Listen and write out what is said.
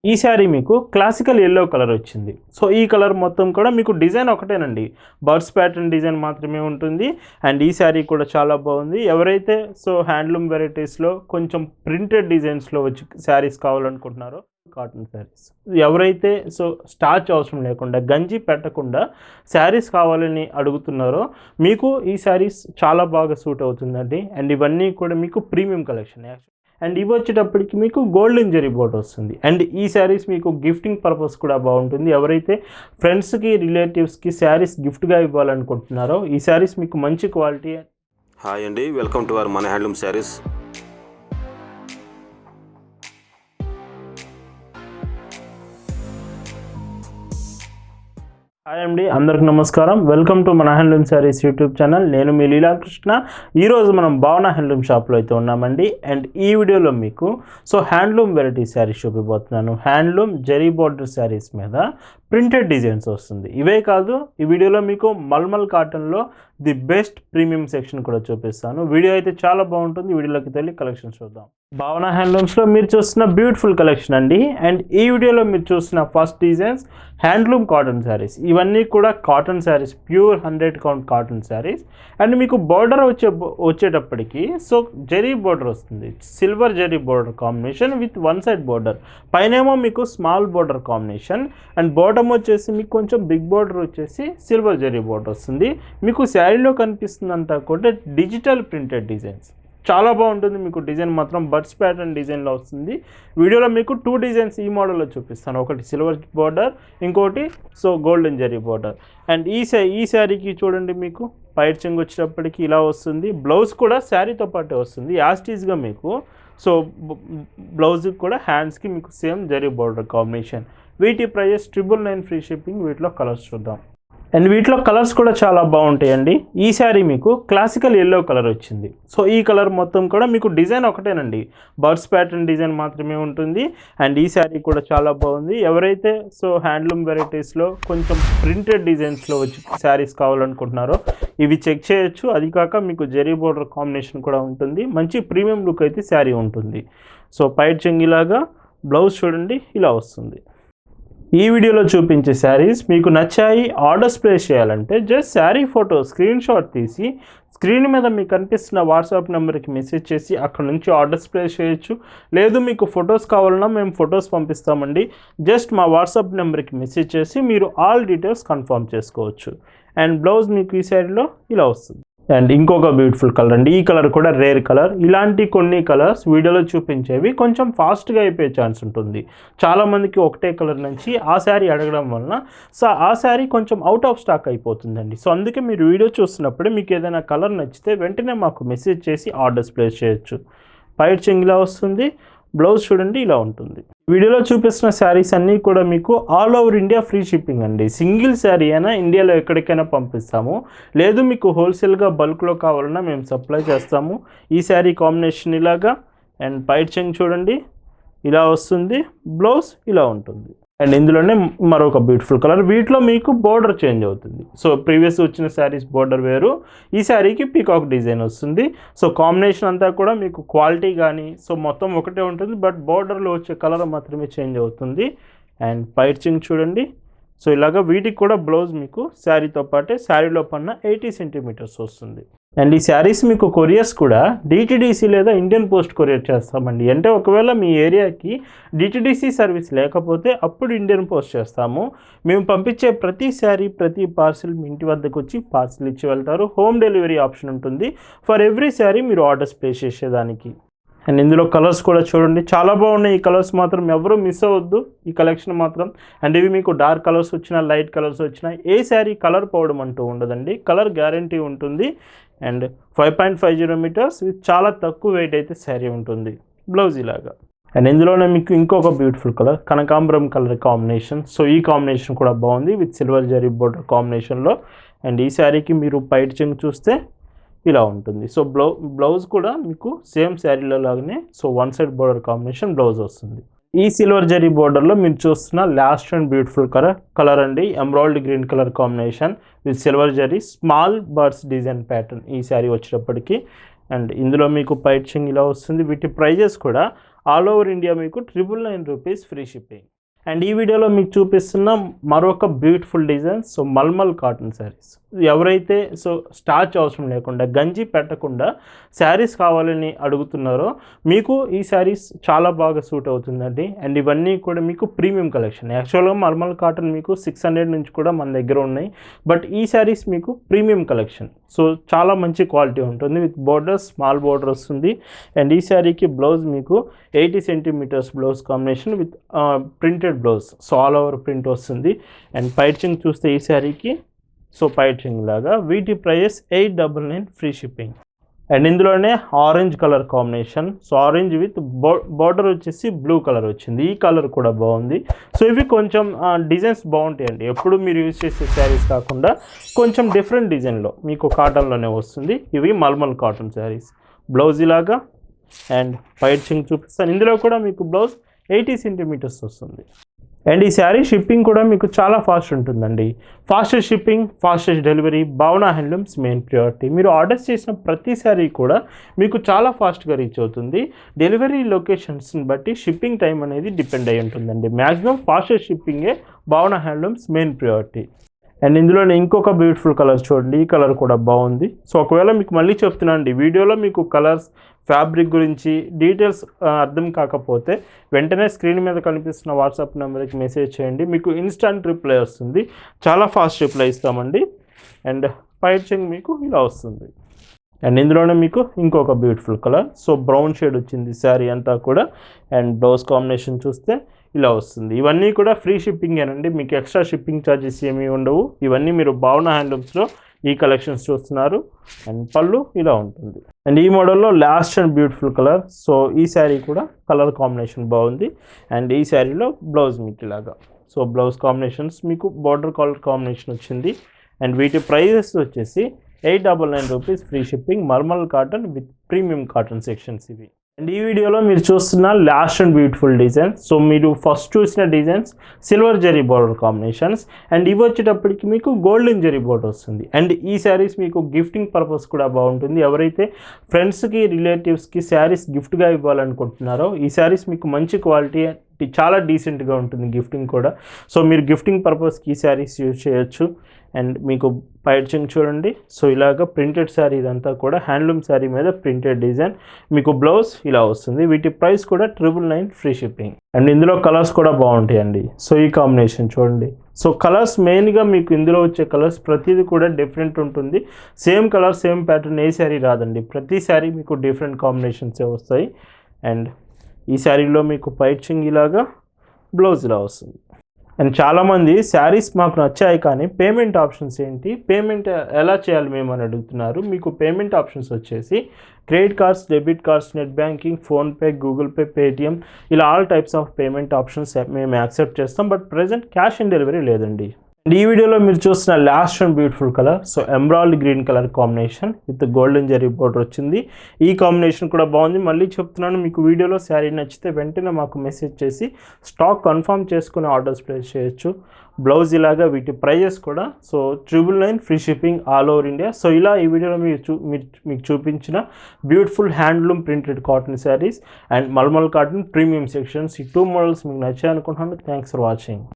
ఈ శారీ మీకు classical yellow colour వచ్చింది. సో, ఈ కలర్ మొత్తం కూడా మీకు డిజైన్ ఒకటేనండి. బర్డ్స్ ప్యాటర్న్ డిజైన్ మాత్రమే ఉంటుంది. అండ్ ఈ శారీ కూడా చాలా బాగుంది. ఎవరైతే హ్యాండ్లూమ్ వెరైటీస్‌లో కొంచెం ప్రింటెడ్ డిజైన్స్‌లో వచ్చి శారీస్ కావాలనుకుంటున్నారో కాటన్ శారీస్. ఎవరైతే స్టార్చ్ అవసరం లేకుండా, గంజి పెట్టకుండా శారీస్ కావాలని అడుగుతున్నారో మీకు ఈ శారీస్ చాలా బాగా సూట్ అవుతుందండి. అండ్ ఇవన్నీ కూడా మీకు ప్రీమియం కలెక్షన్ అండ్ ఇవి వచ్చేటప్పటికి మీకు గోల్డెన్ జరీ బోర్డర్ వస్తుంది. అండ్ ఈ శారీస్ మీకు గిఫ్టింగ్ పర్పస్ కూడా బాగుంటుంది. ఎవరైతే ఫ్రెండ్స్‌కి, రిలేటివ్స్‌కి శారీస్ గిఫ్ట్‌గా ఇవ్వాలనుకుంటున్నారో ఈ శారీస్ మీకు మంచి క్వాలిటీ. హాయ్ అండి, వెల్కమ్ టు అవర్ మన హ్యాండ్లూమ్ శారీస్. హాయ్ అండి, అందరికి నమస్కారం. వెల్కమ్ టు మన హ్యాండ్లూమ్ శారీస్ యూట్యూబ్ ఛానల్. నేను మీ లీలాకృష్ణ. ఈరోజు మనం భావన హ్యాండ్లూమ్ షాప్లో అయితే ఉన్నామండి. అండ్ ఈ వీడియోలో మీకు హ్యాండ్లూమ్ వెరైటీ శారీస్ చూపిపోతున్నాను. హ్యాండ్లూమ్ జరీ బోర్డర్ శారీస్ మీద ప్రింటెడ్ డిజైన్స్ వస్తుంది. ఇవే కాదు, ఈ వీడియోలో మీకు మల్మల్ కాటన్లో ది బెస్ట్ ప్రీమియం సెక్షన్ కూడా చూపిస్తాను. వీడియో అయితే చాలా బాగుంటుంది. వీడియోలోకి వెళ్ళి కలెక్షన్ చూద్దాం. భావన హ్యాండ్లూమ్స్లో మీరు చూస్తున్న బ్యూటిఫుల్ కలెక్షన్ అండి. అండ్ ఈ వీడియోలో మీరు చూస్తున్న first designs handloom cotton saris. ఇవన్నీ కూడా cotton saris, pure 100 count cotton saris. And మీకు బార్డర్ వచ్చేటప్పటికి జరీ బార్డర్ వస్తుంది. Silver zari border combination with one side border, పైనేమో మీకు small border combination. And bottom వచ్చేసి మీకు కొంచెం బిగ్ బార్డర్ వచ్చేసి సిల్వర్ జరీ బార్డర్ వస్తుంది. మీకు శారీలో కనిపిస్తుందంతా కూడా డిజిటల్ ప్రింటెడ్ డిజైన్స్. చాలా బాగుంటుంది. మీకు డిజైన్ మాత్రం బర్డ్స్ ప్యాటర్న్ డిజైన్లో వస్తుంది. వీడియోలో మీకు 2 డిజైన్స్ ఈ మోడల్లో చూపిస్తాను. ఒకటి సిల్వర్ బార్డర్, ఇంకోటి గోల్డెన్ జరీ బార్డర్. అండ్ ఈ శారీకి చూడండి, మీకు పైచింగ్ వచ్చేటప్పటికి ఇలా వస్తుంది. బ్లౌజ్ కూడా శారీతో పాటే వస్తుంది. యాస్టీజ్గా మీకు బ్లౌజ్కి కూడా హ్యాండ్స్కి మీకు సేమ్ జరీ బార్డర్ కాంబినేషన్. వీటి ప్రైజెస్ 999 ఫ్రీ షిప్పింగ్. వీటిలో కలర్స్ చూద్దాం. అండ్ వీటిలో కలర్స్ కూడా చాలా బాగుంటాయండి. ఈ శారీ మీకు క్లాసికల్ యెల్లో కలర్ వచ్చింది. ఈ కలర్ మొత్తం కూడా మీకు డిజైన్ ఒకటేనండి. బర్డ్స్ ప్యాటర్న్ డిజైన్ మాత్రమే ఉంటుంది. అండ్ ఈ శారీ కూడా చాలా బాగుంది. ఎవరైతే హ్యాండ్లూమ్ వెరైటీస్లో కొంచెం ప్రింటెడ్ డిజైన్స్లో వచ్చి శారీస్ కావాలనుకుంటున్నారో ఇవి చెక్ చేయొచ్చు. అది కాక మీకు జరీ బోర్డర్ కాంబినేషన్ కూడా ఉంటుంది. మంచి ప్రీమియం లుక్ అయితే శారీ ఉంటుంది. పైట్ చెంగిలాగా బ్లౌజ్ చూడండి ఇలా వస్తుంది. ఈ వీడియోలో చూపించే శారీస్ మీకు నచ్చాయి, ఆర్డర్స్ ప్లేస్ చేయాలంటే just sari photo screen shot తీసి స్క్రీన్ మీద మీకు కనిపిస్తున్న వాట్సాప్ నెంబర్కి మెసేజ్ చేసి అక్కడ నుంచి ఆర్డర్స్ ప్లేస్ చేయొచ్చు. లేదు మీకు ఫొటోస్ కావాలన్నా మేము ఫొటోస్ పంపిస్తామండి. జస్ట్ మా వాట్సాప్ నెంబర్కి మెసేజ్ చేసి మీరు ఆల్ డీటెయిల్స్ కన్ఫర్మ్ చేసుకోవచ్చు. అండ్ బ్లౌజ్ మీకు ఈ శారీలో ఇలా వస్తుంది. అండ్ ఇంకొక బ్యూటిఫుల్ కలర్ అండి. ఈ కలర్ కూడా రేర్ కలర్. ఇలాంటి కొన్ని కలర్స్ వీడియోలో చూపించేవి కొంచెం ఫాస్ట్గా అయిపోయే ఛాన్స్ ఉంటుంది. చాలామందికి ఒకటే కలర్ నుంచి ఆ శారీ అడగడం వలన ఆ శారీ కొంచెం అవుట్ ఆఫ్ స్టాక్ అయిపోతుందండి. అందుకే మీరు వీడియో చూస్తున్నప్పుడే మీకు ఏదైనా కలర్ నచ్చితే వెంటనే మాకు మెసేజ్ చేసి ఆర్డర్స్ ప్లేస్ చేయొచ్చు. పైట్ చెంగ్ ఇలా వస్తుంది. బ్లౌజ్ చూడండి ఇలా ఉంటుంది. వీడియోలో చూపిస్తున్న శారీస్ అన్నీ కూడా మీకు all over India free shipping అండి. సింగిల్ శారీ అయినా ఇండియాలో ఎక్కడికైనా పంపిస్తాము. లేదు మీకు హోల్సేల్గా బల్క్లో కావాలన్నా మేము సప్లై చేస్తాము. ఈ శారీ కాంబినేషన్ ఇలాగా. అండ్ పైట్ చెంగ్ చూడండి ఇలా వస్తుంది. బ్లౌజ్ ఇలా ఉంటుంది. అండ్ ఇందులోనే మరొక బ్యూటిఫుల్ కలర్. వీటిలో మీకు బోర్డర్ చేంజ్ అవుతుంది. ప్రీవియస్ వచ్చిన శారీస్ బోర్డర్ వేరు, ఈ శారీకి పీకాక్ డిజైన్ వస్తుంది. కాంబినేషన్ అంతా కూడా మీకు క్వాలిటీ కానీ మొత్తం ఒకటే ఉంటుంది. బట్ బోర్డర్లో వచ్చే కలర్ మాత్రమే చేంజ్ అవుతుంది. అండ్ పైచింగ్ చూడండి. ఇలాగా వీటికి కూడా బ్లౌజ్ మీకు శారీతో పాటే శారీలో పన్న 80 సెంటీమీటర్స్ వస్తుంది. అండ్ ఈ శారీస్ మీకు కొరియర్స్ కూడా డిటిడిసి లేదా ఇండియన్ పోస్ట్ కొరియర్ చేస్తామండి. అంటే ఒకవేళ మీ ఏరియాకి డిటిడిసి సర్వీస్ లేకపోతే అప్పుడు ఇండియన్ పోస్ట్ చేస్తాము. మేము పంపించే ప్రతి శారీ, ప్రతి పార్సిల్ మీ ఇంటి వద్దకు వచ్చి పార్సిల్ ఇచ్చి వెళ్తారు. హోమ్ డెలివరీ ఆప్షన్ ఉంటుంది ఫర్ ఎవ్రీ శారీ మీరు ఆర్డర్స్ ప్లేస్ చేసేదానికి. అండ్ ఇందులో కలర్స్ కూడా చూడండి చాలా బాగున్నాయి. ఈ కలర్స్ మాత్రం ఎవరు మిస్ అవ్వద్దు, ఈ కలెక్షన్ మాత్రం. అండ్ ఇవి మీకు డార్క్ కలర్స్ వచ్చినా, లైట్ కలర్స్ వచ్చినా ఏ శారీ కలర్ పోవడం అంటూ ఉండదండి. కలర్ గ్యారంటీ ఉంటుంది. అండ్ 5.50 మీటర్స్ విత్ చాలా తక్కువ వెయిట్ అయితే శారీ ఉంటుంది. బ్లౌజ్ ఇలాగా. అండ్ ఇందులోనే మీకు ఇంకొక బ్యూటిఫుల్ కలర్ కనకాంబరం కలర్ కాంబినేషన్. ఈ కాంబినేషన్ కూడా బాగుంది విత్ సిల్వర్ జరీ బోర్డర్ కాంబినేషన్లో. అండ్ ఈ శారీకి మీరు పైట్ చెంగ్ చూస్తే ఇలా ఉంటుంది. బ్లౌజ్ కూడా మీకు సేమ్ శారీలో లాగానే one side border combination blouse వస్తుంది. ఈ సిల్వర్ జరీ బోర్డర్లో మీరు చూస్తున్న లాస్ట్ అండ్ బ్యూటిఫుల్ కలర్ అండి. Emerald green colour combination with silver zari small birds design pattern ఈ శారీ వచ్చేటప్పటికి. అండ్ ఇందులో మీకు పైచింగ్ ఇలా వస్తుంది. వీటి ప్రైజెస్ కూడా ఆల్ ఓవర్ ఇండియా మీకు 999 రూపీస్ ఫ్రీ షిప్పింగ్. అండ్ ఈ వీడియోలో మీకు చూపిస్తున్న మరొక beautiful design. So malmal cotton saris, ఎవరైతే సో స్టార్చ్ అవసరం లేకుండా గంజి పెట్టకుండా శారీస్ కావాలని అడుగుతున్నారో మీకు ఈ శారీస్ చాలా బాగా సూట్ అవుతుందండి. అండ్ ఇవన్నీ కూడా మీకు ప్రీమియం కలెక్షన్. యాక్చువల్గా మల్మల్ కాటన్ మీకు 600 నుంచి కూడా మన దగ్గర ఉన్నాయి, బట్ ఈ శారీస్ మీకు ప్రీమియం కలెక్షన్. సో చాలా మంచి క్వాలిటీ ఉంటుంది. విత్ బోర్డర్స్, స్మాల్ బోర్డర్ వస్తుంది. అండ్ ఈ శారీకి బ్లౌజ్ మీకు 80 centimetres blouse combination with printed blouse. So all over print వస్తుంది. అండ్ పైచింగ్ చూస్తే ఈ శారీకి సో పైచింగ్ లాగా. వీటి ప్రైస్ 899 ఫ్రీ షిప్పింగ్. అండ్ ఇందులోనే orange colour combination. So orange with border వచ్చేసి బ్లూ కలర్ వచ్చింది. ఈ కలర్ కూడా బాగుంది. సో ఇవి కొంచెం డిజైన్స్ బాగుంటాయండి. ఎప్పుడు మీరు యూజ్ చేసే శారీస్ కాకుండా కొంచెం డిఫరెంట్ డిజైన్లో మీకు కాటన్లోనే వస్తుంది. ఇవి మల్మల్ కాటన్ శారీస్. బ్లౌజ్ ఇలాగా అండ్ పైచింగ్ చూపిస్తాను. ఇందులో కూడా మీకు బ్లౌజ్ 80 సెంటీమీటర్స్ వస్తుంది. అండ్ ఈ శారీ షిప్పింగ్ కూడా మీకు చాలా ఫాస్ట్ ఉంటుందండి. ఫాస్టెస్ట్ షిప్పింగ్, ఫాస్టెస్ట్ డెలివరీ భావన హ్యాండ్లూమ్స్ మెయిన్ ప్రియారిటీ. మీరు ఆర్డర్స్ చేసిన ప్రతి శారీ కూడా మీకు చాలా ఫాస్ట్గా రీచ్ అవుతుంది. డెలివరీ లొకేషన్స్ని బట్టి షిప్పింగ్ టైం అనేది డిపెండ్ అయి ఉంటుందండి. మ్యాక్సిమం ఫాస్టెస్ట్ షిప్పింగే భావన హ్యాండ్లూమ్స్ మెయిన్ ప్రియారిటీ. అండ్ ఇందులోనే ఇంకొక బ్యూటిఫుల్ కలర్ చూడండి. ఈ కలర్ కూడా బాగుంది. సో ఒకవేళ మీకు మళ్ళీ చెప్తున్నాను అండి, వీడియోలో మీకు కలర్స్, ఫ్యాబ్రిక్ గురించి డీటెయిల్స్ అర్థం కాకపోతే వెంటనే స్క్రీన్ మీద కనిపిస్తున్న వాట్సాప్ నెంబర్కి మెసేజ్ చేయండి. మీకు ఇన్స్టంట్ రిప్లై వస్తుంది. చాలా ఫాస్ట్ రిప్లై ఇస్తామండి. అండ్ పైచింగ్ మీకు ఇలా వస్తుంది. అండ్ ఇందులోనే మీకు ఇంకొక beautiful colour. So brown shade వచ్చింది శారీ అంతా కూడా. అండ్ బ్లౌజ్ కాంబినేషన్ చూస్తే ఇలా వస్తుంది. ఇవన్నీ కూడా ఫ్రీ షిప్పింగేనండి. మీకు ఎక్స్ట్రా షిప్పింగ్ ఛార్జెస్ ఏమీ ఉండవు. ఇవన్నీ మీరు భావన హ్యాండ్లూమ్స్లో ఈ కలెక్షన్స్ చూస్తున్నారు. అండ్ పళ్ళు ఇలా ఉంటుంది. అండ్ ఈ మోడల్లో last and beautiful colour. So ఈ శారీ కూడా కలర్ కాంబినేషన్ బాగుంది. అండ్ ఈ శారీలో బ్లౌజ్ మీకు ఇలాగా. సో బ్లౌజ్ కాంబినేషన్స్ మీకు బార్డర్ కలర్ కాంబినేషన్ వచ్చింది. అండ్ వీటి ప్రైజెస్ వచ్చేసి 899 rupees free shipping. Malmal cotton with premium cotton sections ఇవి. అండ్ ఈ వీడియోలో మీరు చూస్తున్న last and beautiful designs. So మీరు ఫస్ట్ చూసిన designs silver zari border combinations. And ఇవి వచ్చేటప్పటికి మీకు గోల్డెన్ జరీ బార్డర్ వస్తుంది. అండ్ ఈ శారీస్ మీకు గిఫ్టింగ్ పర్పస్ కూడా బాగుంటుంది. ఎవరైతే ఫ్రెండ్స్కి, రిలేటివ్స్కి శారీస్ గిఫ్ట్గా ఇవ్వాలనుకుంటున్నారో ఈ శారీస్ మీకు మంచి క్వాలిటీ, చాలా డీసెంట్గా ఉంటుంది గిఫ్టింగ్ కూడా. సో మీరు గిఫ్టింగ్ పర్పస్కి ఈ శారీస్ యూజ్ చేయొచ్చు. అండ్ మీకు పైచింగ్ చూడండి. సో ఇలాగ ప్రింటెడ్ శారీ, ఇదంతా కూడా హ్యాండ్లూమ్ శారీ మీద ప్రింటెడ్ డిజైన్. మీకు బ్లౌజ్ ఇలా వస్తుంది. వీటి ప్రైస్ కూడా 999 ఫ్రీ షిప్పింగ్. అండ్ ఇందులో కలర్స్ కూడా బాగుంటాయండి. సో ఈ కాంబినేషన్ చూడండి. సో కలర్స్ మెయిన్గా మీకు ఇందులో వచ్చే కలర్స్ ప్రతిదీ కూడా డిఫరెంట్ ఉంటుంది. సేమ్ కలర్, సేమ్ ప్యాటర్న్ ఏ శారీ రాదండి. ప్రతి శారీ మీకు డిఫరెంట్ కాంబినేషన్సే వస్తాయి. అండ్ ఈ శారీలో మీకు పైచింగ్ ఇలాగా, బ్లౌజ్ ఇలా వస్తుంది. అండ్ చాలామంది శారీస్ మాకు నచ్చాయి కానీ పేమెంట్ ఆప్షన్స్ ఏంటి, పేమెంట్ ఎలా చేయాలి మేము అని అడుగుతున్నారు. మీకు పేమెంట్ ఆప్షన్స్ వచ్చేసి credit cards, debit cards, net banking, PhonePe, Google Pay, Paytm, ఇలా all types of payment options మేము యాక్సెప్ట్ చేస్తాం. But present cash on delivery లేదండి. అండ్ ఈ వీడియోలో మీరు చూస్తున్న last and beautiful colour. So emerald green colour combination with golden zari border వచ్చింది. ఈ కాంబినేషన్ కూడా బాగుంది. మళ్ళీ చెప్తున్నాను, మీకు వీడియోలో శారీ నచ్చితే వెంటనే మాకు మెసేజ్ చేసి స్టాక్ కన్ఫర్మ్ చేసుకుని ఆర్డర్స్ ప్లేస్ చేయొచ్చు. బ్లౌజ్ ఇలాగా. వీటి ప్రైజెస్ కూడా so 999 free shipping all over India. So ఇలా ఈ వీడియోలో మీకు చూపించిన beautiful handloom printed cotton saris and mulmul cotton premium sections, ఈ 2 మోడల్స్ మీకు నచ్చాయి అనుకుంటున్నాను. Thanks for watching.